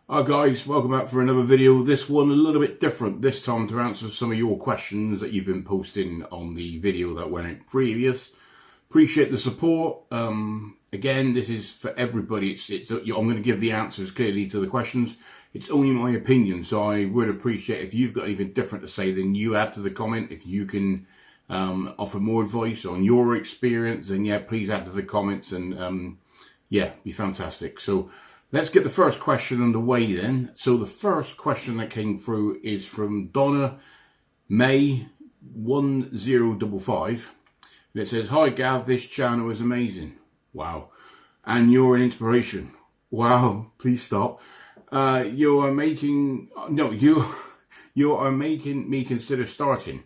Hi guys, welcome back for another video. This one a little bit different this time to answer some of your questions that you've been posting on the video that went out previous. Appreciate the support. Again, this is for everybody. I'm going to give the answers clearly to the questions. It's only my opinion, so I would appreciate if you've got anything different to say, then you add to the comment. If you can offer more advice on your experience, then yeah, please add to the comments and yeah, be fantastic. So let's get the first question underway then. So the first question that came through is from Donna May 1055. And it says, "Hi Gav, this channel is amazing." Wow. "And you're an inspiration." Wow, please stop. You are making me consider starting.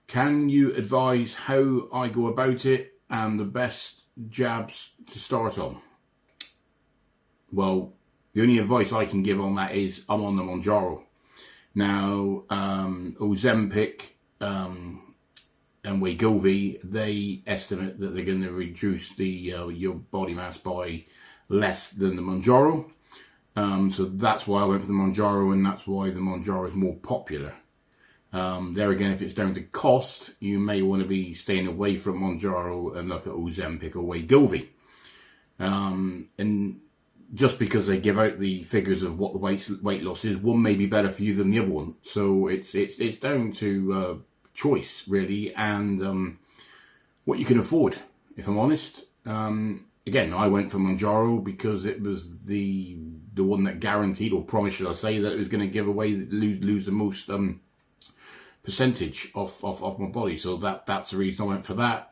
Can you advise how I go about it and the best jabs to start on? Well, the only advice I can give on that is I'm on the Mounjaro. Now, Ozempic and Wegovy, they estimate that they're going to reduce the your body mass by less than the Mounjaro. So that's why I went for the Mounjaro, and that's why the Mounjaro is more popular. There again, if it's down to cost, you may want to be staying away from Mounjaro and look at Ozempic or Wegovy. And just because they give out the figures of what the weight loss is, one may be better for you than the other one. So it's down to choice really, and what you can afford. If I'm honest, again, I went for Mounjaro because it was the one that guaranteed or promised, should I say, that it was going to give away lose the most percentage of my body. So that's the reason I went for that.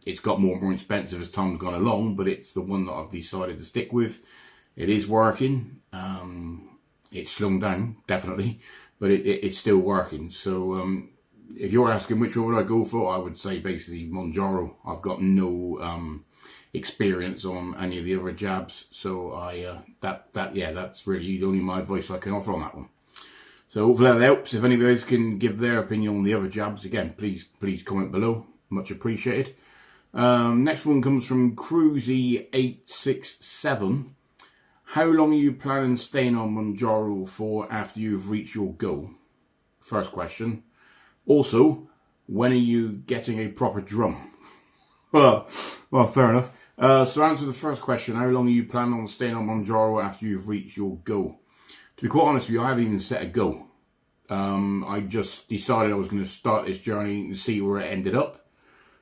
It's got more and more expensive as time's gone along, but it's the one that I've decided to stick with. It is working. It's slowing down, definitely, but it's still working. So if you're asking which one would I go for, I would say basically Mounjaro. I've got no experience on any of the other jabs, so that's really only my advice I can offer on that one. So hopefully that helps. If anybody else can give their opinion on the other jabs, again, please comment below. Much appreciated. Next one comes from Cruzy867. "How long are you planning staying on Mounjaro for after you've reached your goal?" First question. Also, when are you getting a proper drum? well, fair enough. So answer the first question. How long are you planning on staying on Mounjaro after you've reached your goal? To be quite honest with you, I haven't even set a goal. I just decided I was going to start this journey and see where it ended up.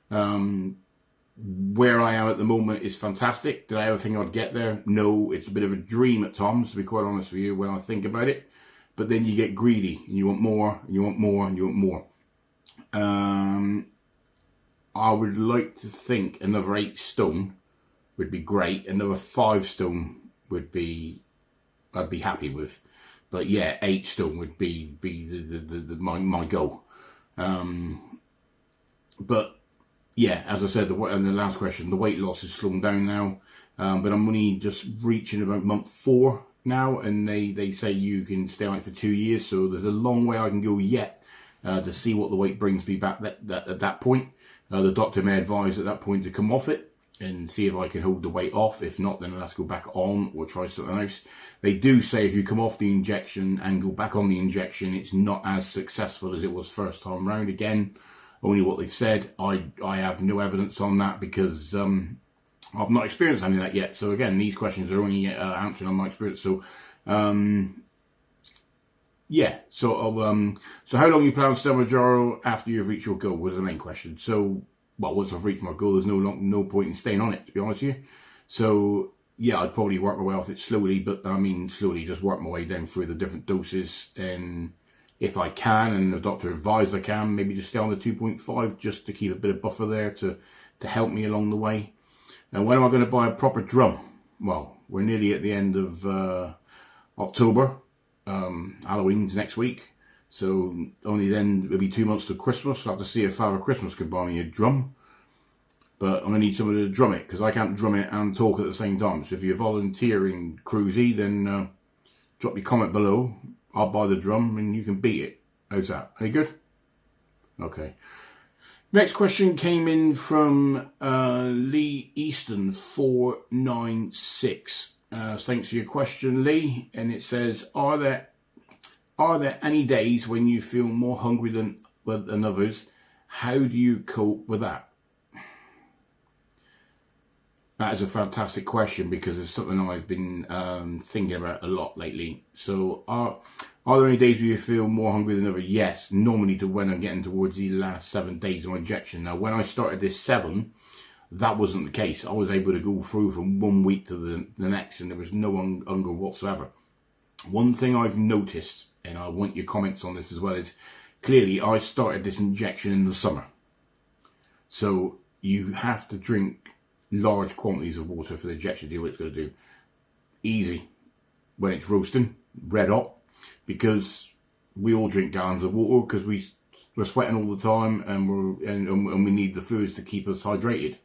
Where I am at the moment is fantastic. Did I ever think I'd get there? No, it's a bit of a dream at times, to be quite honest with you, when I think about it. But then you get greedy, and you want more, and you want more, and you want more. I would like to think another 8 stone would be great. Another 5 stone would be, I'd be happy with. But yeah, 8 stone would be my goal. But yeah, as I said, in the last question, the weight loss is slowing down now. But I'm only just reaching about month 4 now, and they say you can stay on it for 2 years. So there's a long way I can go yet to see what the weight brings me back at that point. The doctor may advise at that point to come off it and see if I can hold the weight off. If not, then I'll have to go back on or try something else. They do say if you come off the injection and go back on the injection, it's not as successful as it was first time round. Again, only what they've said. I have no evidence on that because I've not experienced any of that yet. So again, these questions are only answering on my experience. So yeah, so how long you plan on staying on Mounjaro after you've reached your goal was the main question. So, well, once I've reached my goal, there's no point in staying on it, to be honest with you. So yeah, I'd probably work my way off it slowly, but I mean slowly, just work my way down through the different doses, and if I can, and the doctor advised I can, maybe just stay on the 2.5 just to keep a bit of buffer there to help me along the way. And when am I going to buy a proper drum? Well, we're nearly at the end of October. Halloween's next week, so only then it'll be 2 months to Christmas. I'll have to see if Father Christmas could buy me a drum, but I'm going to need somebody to drum it because I can't drum it and talk at the same time. So if you're volunteering, Cruzy, then drop your comment below. I'll buy the drum and you can beat it. How's that? Any good? Okay. Next question came in from Lee Easton 496. Thanks for your question, Lee. And it says, are there any days when you feel more hungry than others? How do you cope with that? That is a fantastic question, because it's something I've been thinking about a lot lately. So are there any days where you feel more hungry than others? Yes, normally to when I'm getting towards the last 7 days of my injection. Now, when I started this 7, that wasn't the case. I was able to go through from 1 week to the next, and there was no hunger whatsoever. One thing I've noticed, and I want your comments on this as well, is clearly I started this injection in the summer. So you have to drink large quantities of water for the injection to do what it's going to do. Easy when it's roasting, red hot, because we all drink gallons of water because we're sweating all the time, and we need the foods to keep us hydrated.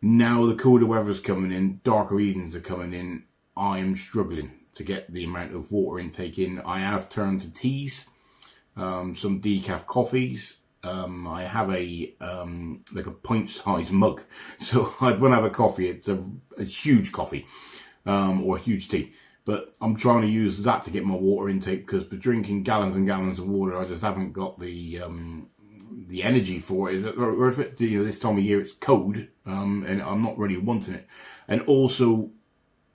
Now the colder weather's coming in, darker evenings are coming in, I am struggling to get the amount of water intake in. I have turned to teas, some decaf coffees. I have a like a pint-sized mug, so when I have a coffee, it's a huge coffee or a huge tea. But I'm trying to use that to get my water intake, because for drinking gallons and gallons of water, I just haven't got the energy for it. Is it worth it? You know, this time of year it's cold, and I'm not really wanting it. And also,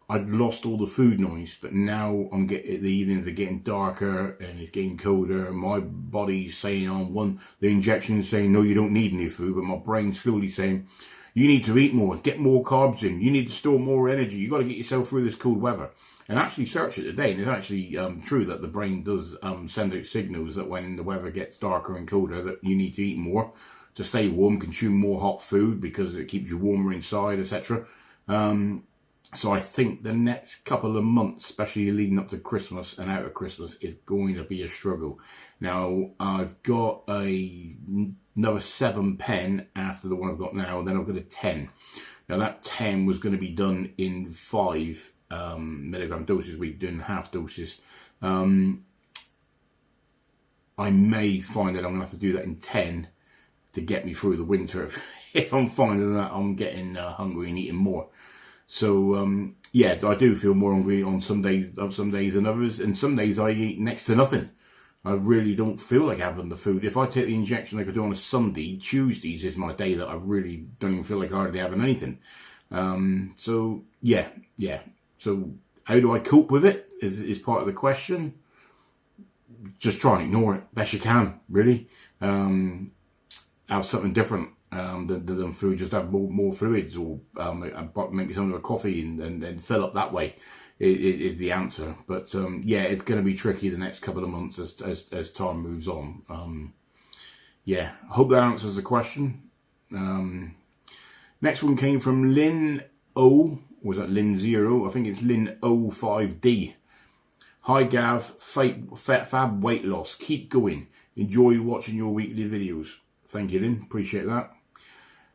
I'd lost all the food noise, but now the evenings are getting darker and it's getting colder. My body's saying the injection is saying, no, you don't need any food, but my brain's slowly saying, you need to eat more, get more carbs in, you need to store more energy, you got to get yourself through this cold weather. And I actually searched it today, and it's actually true that the brain does send out signals that when the weather gets darker and colder, that you need to eat more to stay warm, consume more hot food because it keeps you warmer inside, etc. So I think the next couple of months, especially leading up to Christmas and out of Christmas, is going to be a struggle. Now, I've got another 7 pen after the one I've got now, and then I've got a 10. Now, that 10 was going to be done in 5 milligram doses. We're doing half doses. I may find that I'm going to have to do that in 10 to get me through the winter if I'm finding that I'm getting hungry and eating more. So yeah, I do feel more hungry on some days than others, and some days I eat next to nothing. I really don't feel like having the food. If I take the injection like I do on a Sunday, Tuesdays is my day that I really don't even feel like hardly having anything. So yeah. So how do I cope with it is part of the question. Just try and ignore it best you can, really. Have something different than food. Just have more fluids, or maybe some of a coffee and fill up that way is the answer. But yeah, it's going to be tricky the next couple of months as time moves on. Yeah, I hope that answers the question. Next one came from Lynn O. Or was that Lynn 0? I think it's Lynn 05D. Hi Gav, fab weight loss. Keep going. Enjoy watching your weekly videos. Thank you, Lynn. Appreciate that.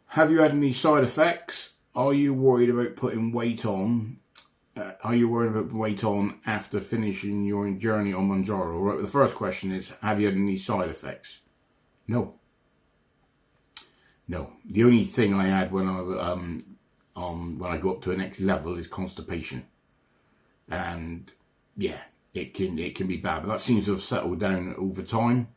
Have you had any side effects? Are you worried about putting weight on? After finishing your journey on Mounjaro? Right. The first question is, have you had any side effects? No. The only thing I had when I go up to the next level is constipation, and yeah, it can be bad, but that seems to have settled down over time.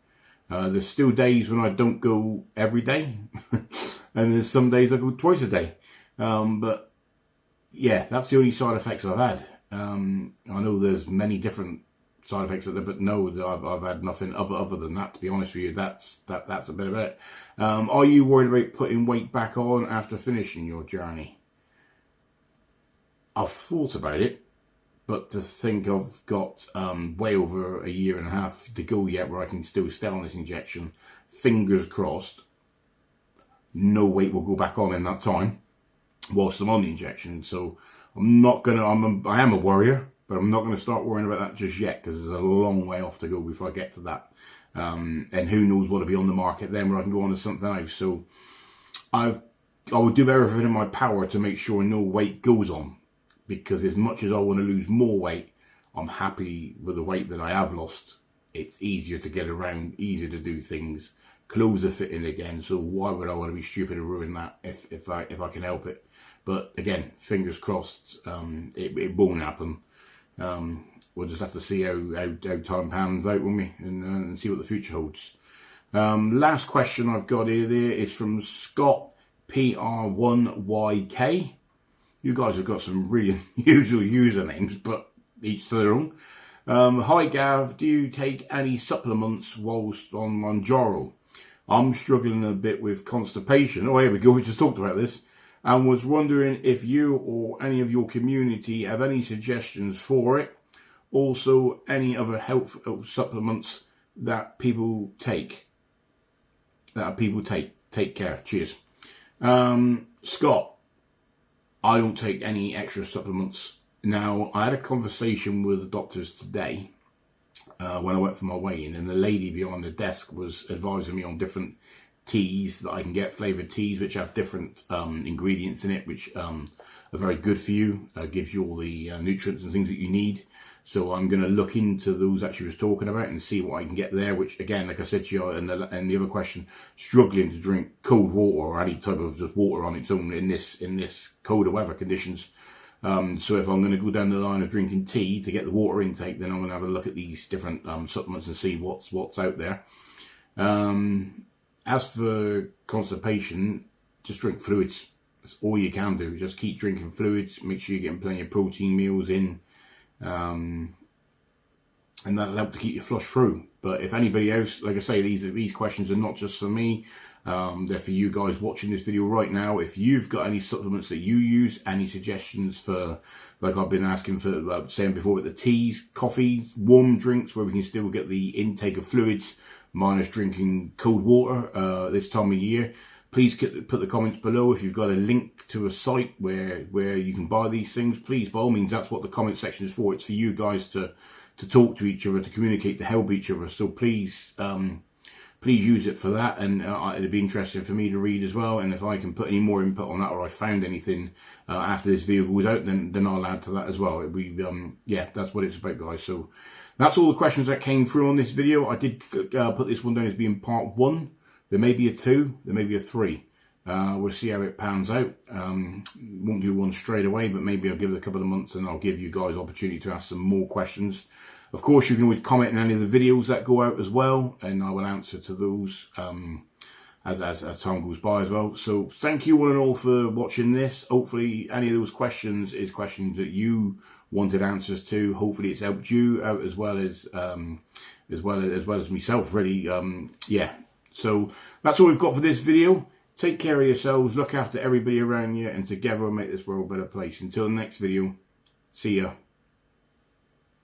There's still days when I don't go every day, and there's some days I go twice a day. But yeah, that's the only side effects I've had. I know there's many different side effects out there, but no, I've had nothing other than that. To be honest with you, that's a bit of it. Are you worried about putting weight back on after finishing your journey? I've thought about it, but to think I've got way over 1.5 years to go yet where I can still stay on this injection, fingers crossed, no weight will go back on in that time whilst I'm on the injection. So I'm not going to, I am a worrier, but I'm not going to start worrying about that just yet, because there's a long way off to go before I get to that. And who knows what'll be on the market then where I can go on to something else. So I will do everything in my power to make sure no weight goes on. Because as much as I want to lose more weight, I'm happy with the weight that I have lost. It's easier to get around, easier to do things. Clothes are fitting again, so why would I want to be stupid and ruin that if I can help it? But again, fingers crossed, it won't happen. We'll just have to see how time pans out, won't we, and see what the future holds. Last question I've got here is from Scott PR1YK. You guys have got some really unusual usernames, but each to their own. Hi Gav, do you take any supplements whilst on Mounjaro? I'm struggling a bit with constipation. Oh, here we go, we just talked about this. And was wondering if you or any of your community have any suggestions for it. Also, any other health supplements that people take. Take care. Cheers. Scott, I don't take any extra supplements. Now, I had a conversation with the doctors today when I went for my weigh-in, and the lady behind the desk was advising me on different teas that I can get, flavoured teas, which have different ingredients in it, which are very good for you, gives you all the nutrients and things that you need. So I'm going to look into those that she was talking about and see what I can get there, which again, like I said to you in the other question, struggling to drink cold water or any type of just water on its own in this colder weather conditions. So if I'm going to go down the line of drinking tea to get the water intake, then I'm going to have a look at these different supplements and see what's out there. As for constipation, just drink fluids. That's all you can do. Just keep drinking fluids. Make sure you're getting plenty of protein meals in. And that'll help to keep you flush through. But if anybody else, like I say, these questions are not just for me. They're for you guys watching this video right now. If you've got any supplements that you use, any suggestions for, like I've been asking for, saying before, with the teas, coffees, warm drinks where we can still get the intake of fluids, minus drinking cold water this time of year, please put the comments below. If you've got a link to a site where you can buy these things, please, by all means, that's what the comment section is for. It's for you guys to talk to each other, to communicate, to help each other. So please use it for that, and it'd be interesting for me to read as well. And if I can put any more input on that, or I found anything after this video goes out, then I'll add to that as well. Yeah, that's what it's about, guys. So that's all the questions that came through on this video. I did put this one down as being part 1. There may be a 2, there may be a 3. We'll see how it pans out. Won't do one straight away, but maybe I'll give it a couple of months and I'll give you guys opportunity to ask some more questions. Of course, you can always comment in any of the videos that go out as well, and I will answer to those as time goes by as well. So thank you one and all for watching this. Hopefully any of those questions is questions that you wanted answers to. Hopefully it's helped you out as well as myself, really. Yeah. So that's all we've got for this video. Take care of yourselves, look after everybody around you, and together we'll make this world a better place. Until the next video, see ya.